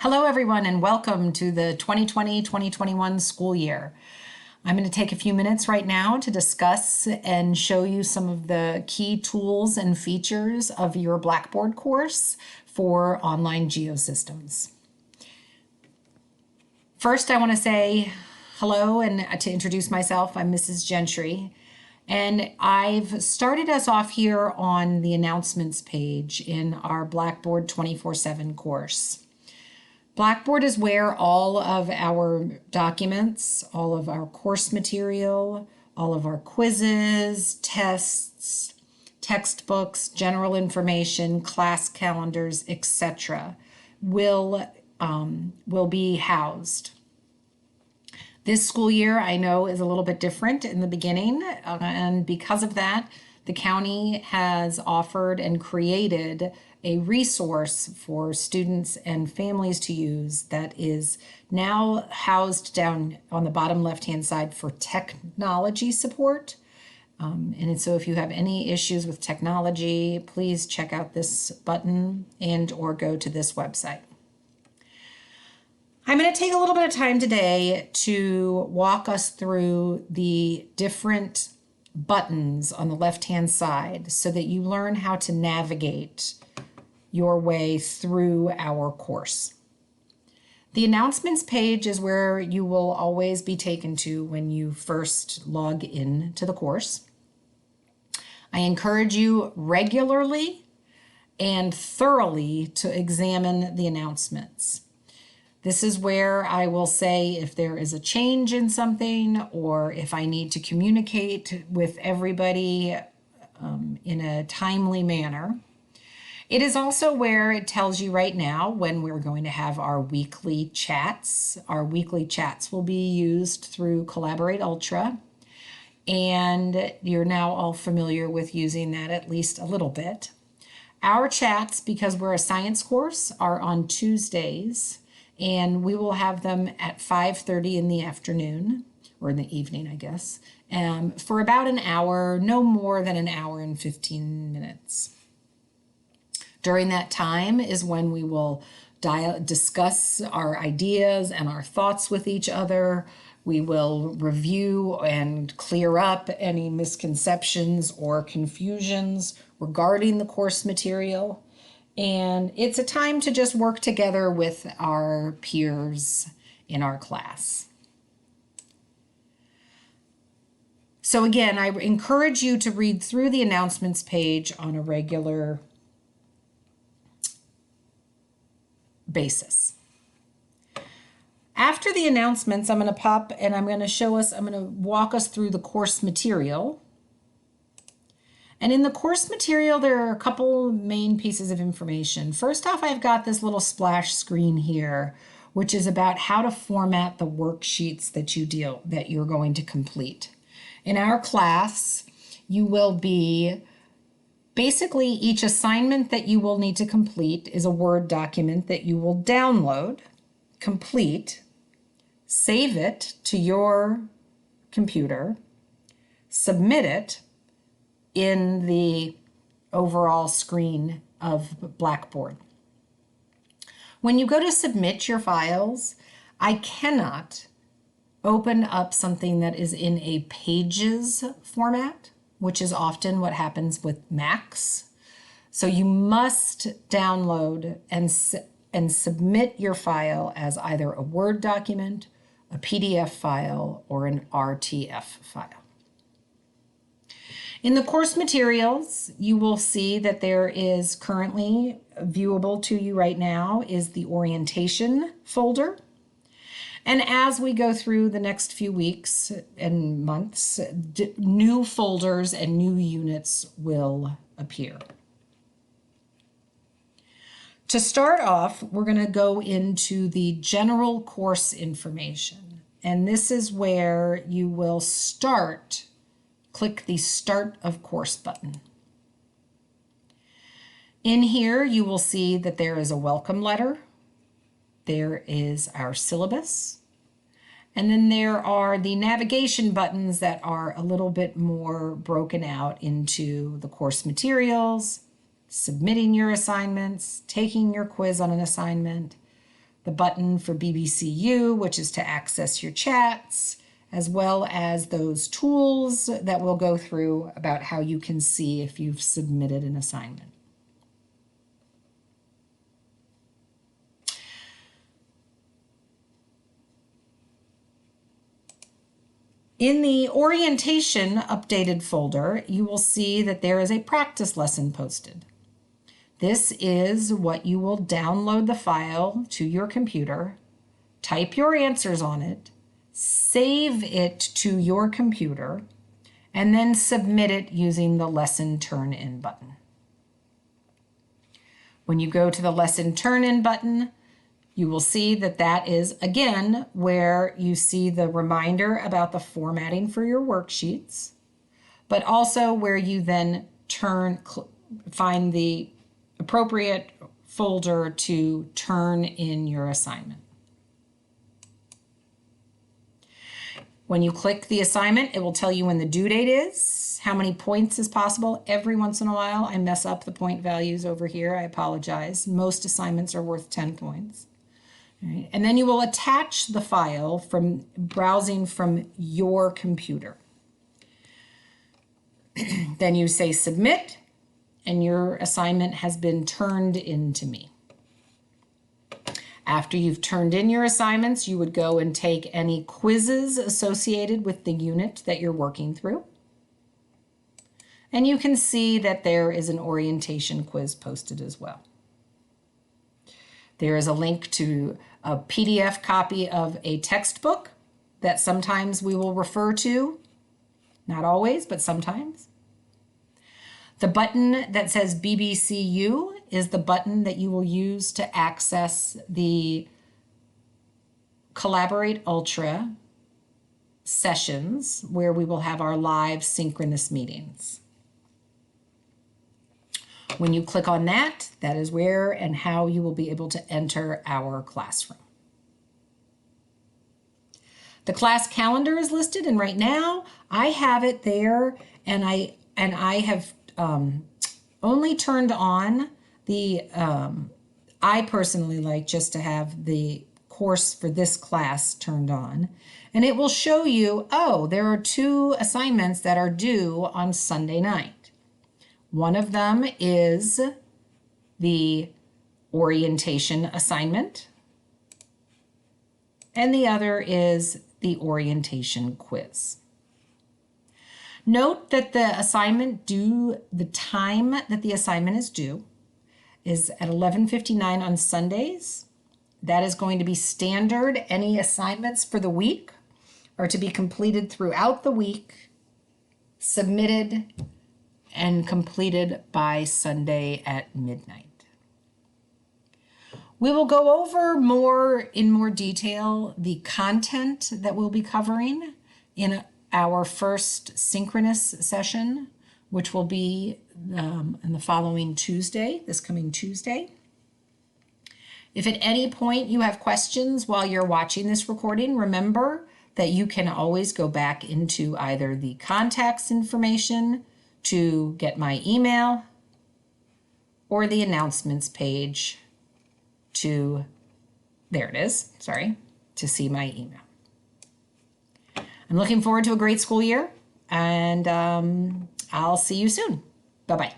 Hello, everyone, and welcome to the 2020-2021 school year. I'm going to take a few minutes right now to discuss and show you some of the key tools and features of your Blackboard course for online geosystems. First, I want to say hello and to introduce myself. I'm Mrs. Gentry, and I've started us off here on the announcements page in our Blackboard 24/7 course. Blackboard is where all of our documents, all of our course material, all of our quizzes, tests, textbooks, general information, class calendars, etc. will be housed. This school year, I know, is a little bit different in the beginning, and because of that, the county has offered and created a resource for students and families to use that is now housed down on the bottom left-hand side for technology support. And so if you have any issues with technology, please check out this button and or go to this website. I'm going to take a little bit of time today to walk us through the different buttons on the left-hand side so that you learn how to navigate your way through our course. The announcements page is where you will always be taken to when you first log in to the course. I encourage you regularly and thoroughly to examine the announcements. This is where I will say if there is a change in something or if I need to communicate with everybody in a timely manner. It is also where it tells you right now when we're going to have our weekly chats. Our weekly chats will be used through Collaborate Ultra, and you're now all familiar with using that at least a little bit. Our chats, because we're a science course, are on Tuesdays, and we will have them at 5:30 in the afternoon, or in the evening, I guess, for about an hour, no more than an hour and 15 minutes. During that time is when we will discuss our ideas and our thoughts with each other. We will review and clear up any misconceptions or confusions regarding the course material. And it's a time to just work together with our peers in our class. So again, I encourage you to read through the announcements page on a regular basis. After the announcements, I'm going to pop and I'm going to walk us through the course material. And in the course material, there are a couple main pieces of information. First off, I've got this little splash screen here, which is about how to format the worksheets that you're going to complete. In our class, you will be basically, each assignment that you will need to complete is a Word document that you will download, complete, save it to your computer, submit it in the overall screen of Blackboard. When you go to submit your files, I cannot open up something that is in a Pages format, which is often what happens with Macs. So you must download and submit your file as either a Word document, a PDF file, or an RTF file. In the course materials, you will see that there is currently viewable to you right now is the orientation folder. And as we go through the next few weeks and months, new folders and new units will appear. To start off, we're going to go into the general course information. And this is where you will click the Start of Course button. In here, you will see that there is a welcome letter. There is our syllabus. And then there are the navigation buttons that are a little bit more broken out into the course materials, submitting your assignments, taking your quiz on an assignment, the button for BBCU, which is to access your chats, as well as those tools that we'll go through about how you can see if you've submitted an assignment. In the orientation updated folder, you will see that there is a practice lesson posted. This is what you will download the file to your computer, type your answers on it, save it to your computer, and then submit it using the Lesson Turn In button. When you go to the Lesson Turn In button, you will see that that is, again, where you see the reminder about the formatting for your worksheets, but also where you then find the appropriate folder to turn in your assignment. When you click the assignment, it will tell you when the due date is, how many points is possible. Every once in a while, I mess up the point values over here. I apologize. Most assignments are worth 10 points. Right. And then you will attach the file from browsing from your computer. Then you say submit, and your assignment has been turned in to me. After you've turned in your assignments, you would go and take any quizzes associated with the unit that you're working through. And you can see that there is an orientation quiz posted as well. There is a link to a PDF copy of a textbook that sometimes we will refer to, not always, but sometimes. The button that says BBCU is the button that you will use to access the Collaborate Ultra sessions where we will have our live synchronous meetings. When you click on that, that is where and how you will be able to enter our classroom. The class calendar is listed, and right now I have it there, and I have only turned on the, I personally like just to have the course for this class turned on, and it will show you, oh, there are 2 assignments that are due on Sunday night. One of them is the orientation assignment, and the other is the orientation quiz. Note that the time that the assignment is due is at 11:59 on Sundays. That is going to be standard. Any assignments for the week are to be completed throughout the week, submitted and completed by Sunday at midnight. We will go over in more detail the content that we'll be covering in our first synchronous session, which will be on the following Tuesday, this coming Tuesday. If at any point you have questions while you're watching this recording, remember that you can always go back into either the contacts information to get my email or the announcements page to see my email. I'm looking forward to a great school year, and I'll see you soon. Bye-bye.